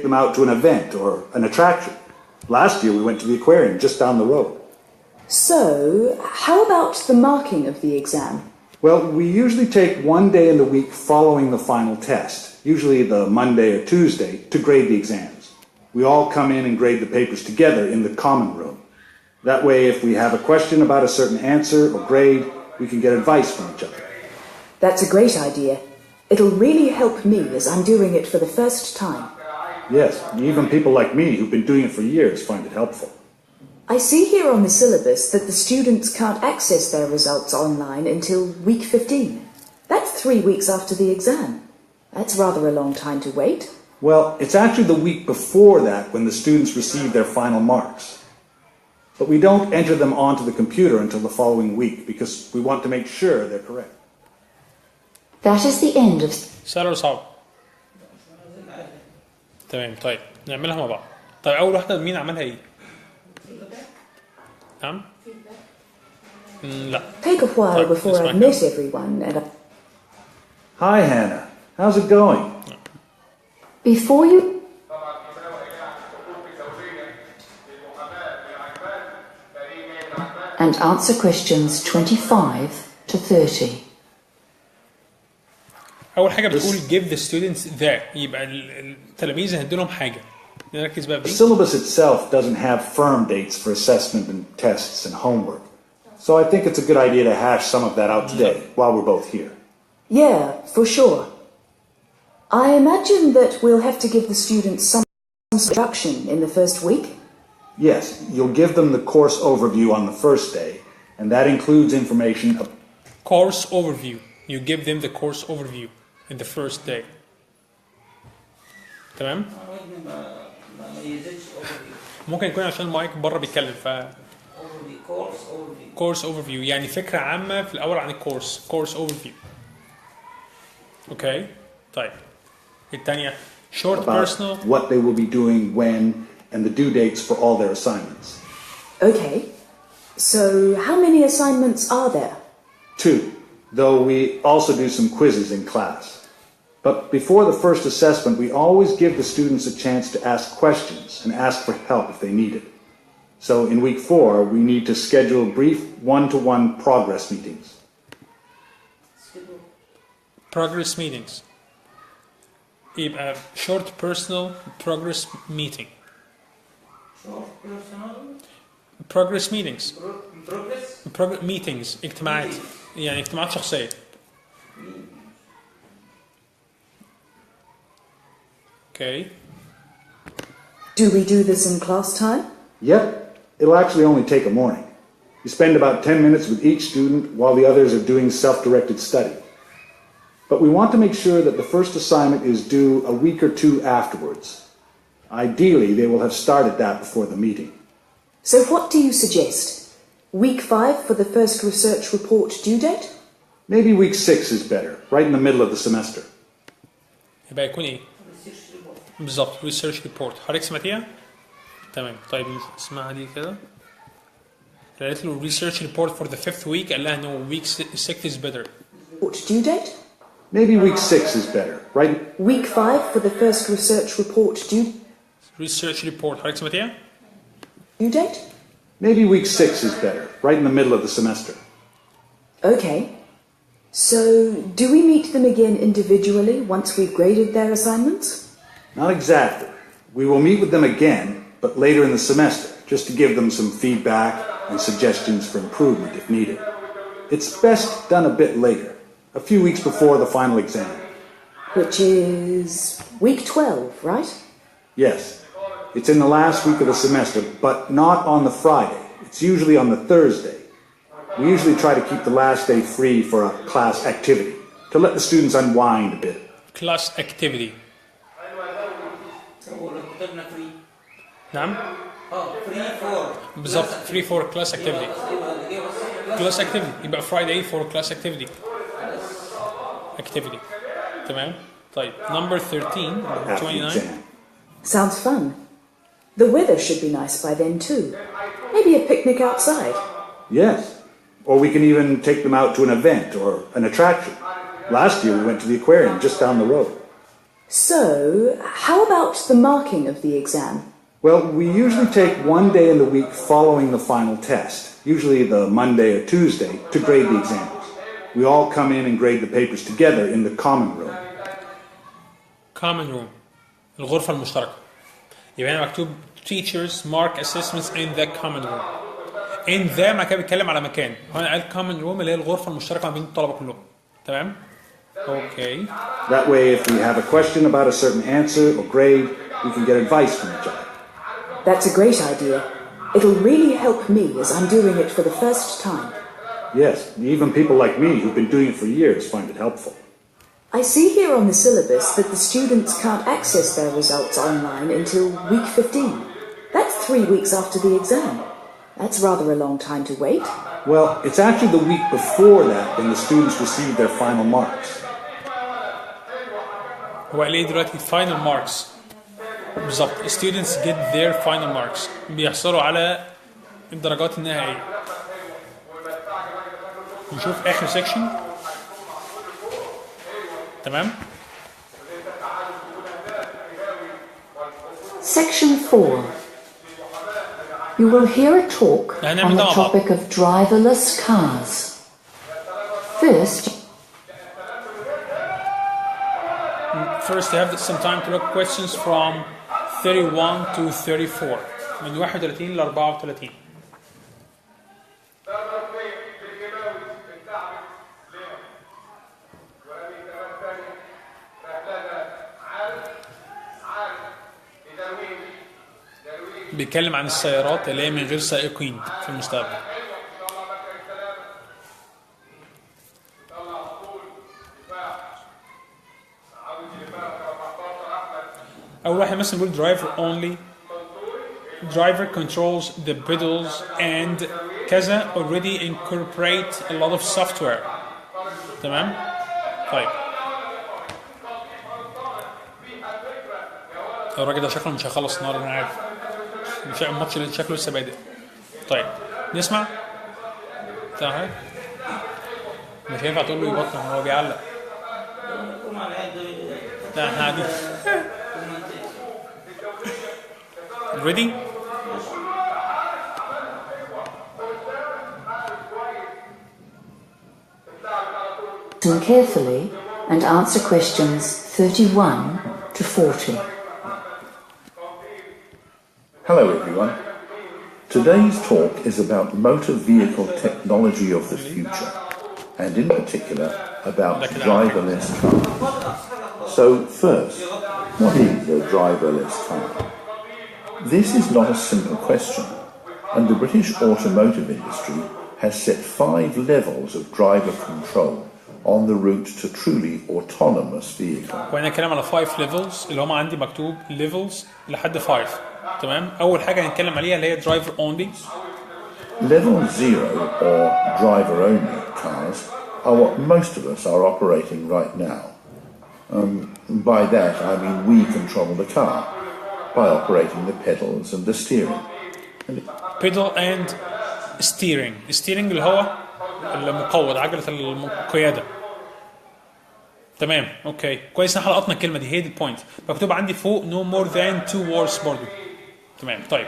them out to an event or an attraction. Last year we went to the aquarium just down the road. So, how about the marking of the exam? Well, we usually take one day in the week following the final test, usually the Monday or Tuesday, to grade the exams. We all come in and grade the papers together in the common room. That way, if we have a question about a certain answer or grade, we can get advice from each other. That's a great idea. It'll really help me as I'm doing it for the first time. Yes, even people like me who've been doing it for years find it helpful. I see here on the syllabus that the students can't access their results online until week 15. That's 3 weeks after the exam. That's rather a long time to wait. Well, it's actually the week before that when the students receive their final marks. But we don't enter them onto the computer until the following week because we want to make sure they're correct. That is the end of... سهل ولا صعب؟ تمام. طيب نعملها مع بعض. طيب أول واحدة مين عملها إيه؟ نعم؟ لا. Take a while before I've met everyone and... Hi, Hannah. How's it going? Before you... And answer questions 25 to 30. أول حاجة بتقول give the students that، يبقى التلاميذ هنديلهم حاجة. نركز بقى في The syllabus itself doesn't have firm dates for assessment and tests and homework. So I think it's a good idea to hash some of that out today while we're both here. Yeah, for sure. I imagine that we'll have to give the students some instruction in the first week? Yes, you'll give them the course overview on the first day, and that includes information... Course overview. You give them the course overview in the first day. تمام؟ ممكن يكون عشان المايك بره بيتكلم ف course overview يعني فكرة عامة في الأول عن الكورس. course overview. اوكي؟ طيب. الثانية short personal. What they will be doing when and the due dates for all their assignments. Okay. So how many assignments are there? 2, though we also do some quizzes in class. But before the first assessment, we always give the students a chance to ask questions and ask for help if they need it. So in week 4, we need to schedule brief one-to-one progress meetings. Progress meetings. يبقى short personal progress meeting. Progress meetings. meetings اجتماعات يعني اجتماعات شخصية. Okay. Do we do this in class time? Yep. It'll actually only take a morning. You spend about 10 minutes with each student while the others are doing self-directed study. But we want to make sure that the first assignment is due a week or 2 afterwards. Ideally, they will have started that before the meeting. So what do you suggest? Week 5 for the first research report due date? Maybe week 6 is better, right in the middle of the semester. يبقى يكون ايه؟ بالظبط research report. حضرتك سمعتيها؟ تمام. طيب اسمعها دي كده. قالت له research report for the 5th week. قال لها انه week 6 is better. What due date? Maybe week 6 is better, right? Week 5 for the first research report due... research report. حضرتك سمعتيها؟ Due date? Maybe week 6 is better, right in the middle of the semester. Okay. So, do we meet them again individually once we've graded their assignments? Not exactly. We will meet with them again, but later in the semester, just to give them some feedback and suggestions for improvement if needed. It's best done a bit later, a few weeks before the final exam. Which is week 12, right? Yes. It's in the last week of the semester, but not on the Friday. It's usually on the Thursday. We usually try to keep the last day free for a class activity, to let the students unwind a bit. Class activity. نعم؟ free for. بالظبط free for class activity. class activity يبقى Friday for class activity. activity. تمام؟ طيب number 13 29. Sounds fun. The weather should be nice by then too. Maybe a picnic outside. Yes. Or we can even take them out to an event or an attraction. Last year we went to the aquarium just down the road. So, how about the marking of the exam? Well, we usually take one day in the week following the final test, usually the Monday or Tuesday, to grade the exams. We all come in and grade the papers together in the common room. common room الغرفة المشتركة. يبقى هنا مكتوب teachers mark assessments in the common room. in the ما كان بيتكلم على مكان. هنا قال common room اللي هي الغرفة المشتركة ما بين الطلبة كلهم. تمام؟ اوكي. That way, if we have a question about a certain answer or grade, we can get advice from each other. That's a great idea. It'll really help me as I'm doing it for the first time. Yes, even people like me who've been doing it for years find it helpful. I see here on the syllabus that the students can't access their results online until week 15. That's 3 weeks after the exam. That's rather a long time to wait. Well, it's actually the week before that when the students receive their final marks. هو قال ايه دلوقتي final marks بالظبط. students get their final marks بيحصلوا على الدرجات النهائية. نشوف آخر section. تمام. Section 4. You will hear a talk on the topic of driverless cars. First, you have some time to look questions from 31 to 34 من 31 ل 34. بيتكلم عن السيارات اللي هي من غير سائقين في المستقبل. أول واحد مثلا بيقول driver only. Driver controls the pedals and كذا already incorporate a lot of software. تمام؟ طيب. الراجل ده شكله مش هيخلص النهارده أنا عارف. مش الماتش اللي شكله لسه بادئ. طيب نسمع. تمام. مش هينفع تقول له يبطل هو بيعلق. لا احنا قاعدين. Ready? Listen carefully and answer questions 31 to 40. Hello everyone. Today's talk is about motor vehicle technology of the future, and in particular about driverless cars. So first, what is a driverless car? This is not a simple question, and the British automotive industry has set 5 levels of driver control on the route to truly autonomous vehicle. وانا كلام على 5 levels اللي هم عندي مكتوب levels لحد 5. تمام. اول حاجه هنتكلم عليها اللي هي driver only. Level 0 or driver only cars are what most of us are operating right now. By that I mean we control the car by operating the pedals and the steering. pedal and steering. steering اللي هو المقود عجلة القيادة. تمام. اوكي كويس ان احنا لقطنا الكلمة دي. هي دي البوينت. مكتوب عندي فوق no more than 2 words برضو. تمام. طيب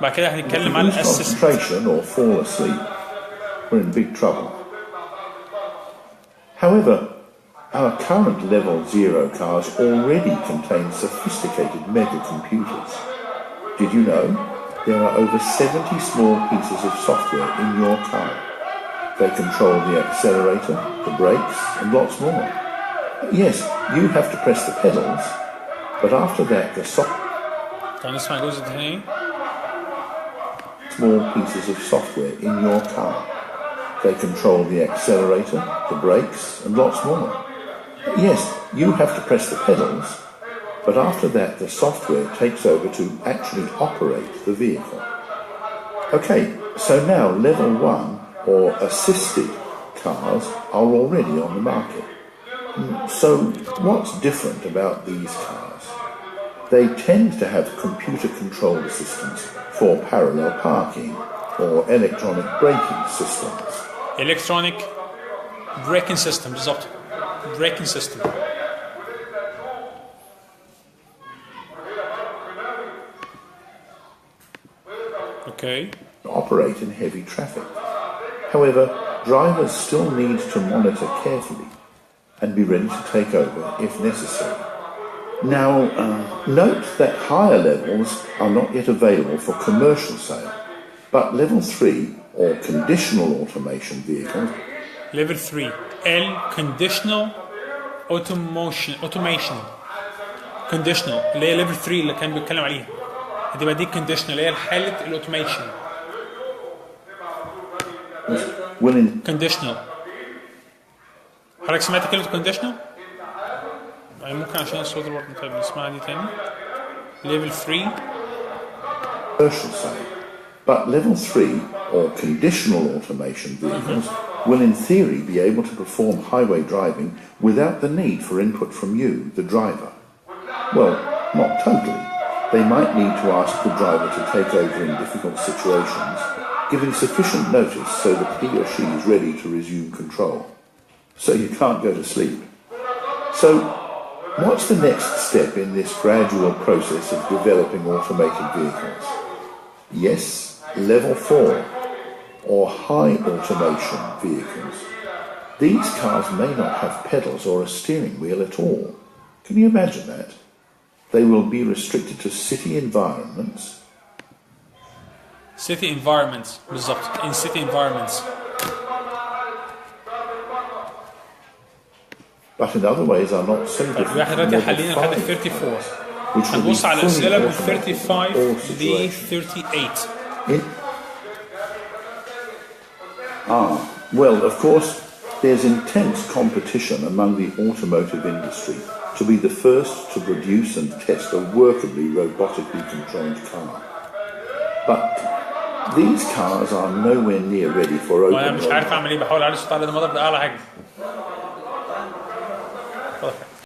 بعد كده هنتكلم عن concentration or fall asleep, we're in big trouble. However, our current level 0 cars already contain sophisticated mega computers. Did you know there are over 70 small pieces of software in your car? They control the accelerator, the brakes, and lots more. Yes, you have to press the pedals, but after that the small pieces of software in your car. They control the accelerator, the brakes, and lots more. Yes, you have to press the pedals, but after that the software takes over to actually operate the vehicle. Okay, so now level 1 or assisted cars are already on the market. So what's different about these cars? They tend to have computer controlled systems for parallel parking or electronic braking systems. Electronic braking system بالظبط. braking system. Okay. operate in heavy traffic. However, drivers still need to monitor carefully and be ready to take over if necessary. Now, note that higher levels are not yet available for commercial sale, but level 3 or conditional automation vehicles. Level 3 L conditional automation conditional اللي هي level 3 اللي كان بيتكلم عليها. هتبقى دي conditional اللي هي حالة الاوتوميشن. conditional. حضرتك سمعت كلمة conditional؟ يعني ممكن عشان الصوت برضه طيب نسمعها دي تاني. level 3 commercial sale, but level 3 or conditional automation vehicles will in theory be able to perform highway driving without the need for input from you, the driver. Well, not totally. They might need to ask the driver to take over in difficult situations, giving sufficient notice so that he or she is ready to resume control. So you can't go to sleep. So, what's the next step in this gradual process of developing automated vehicles? Yes, level 4, or high automation vehicles. These cars may not have pedals or a steering wheel at all. Can you imagine that? They will be restricted to city environments. City environments بالضبط. In city environments. But in other ways are not so different طيب احنا دلوقتي حاليا خد 34. هنبص على الأسئلة من 35 ل 38. Well, of course, there's intense competition among the automotive industry to be the first to produce and test a workably robotically controlled car. But these cars are nowhere near ready for open مش عارف اعمل ايه بحاول اعلي الصوت على المضرب ده اعلى حاجه.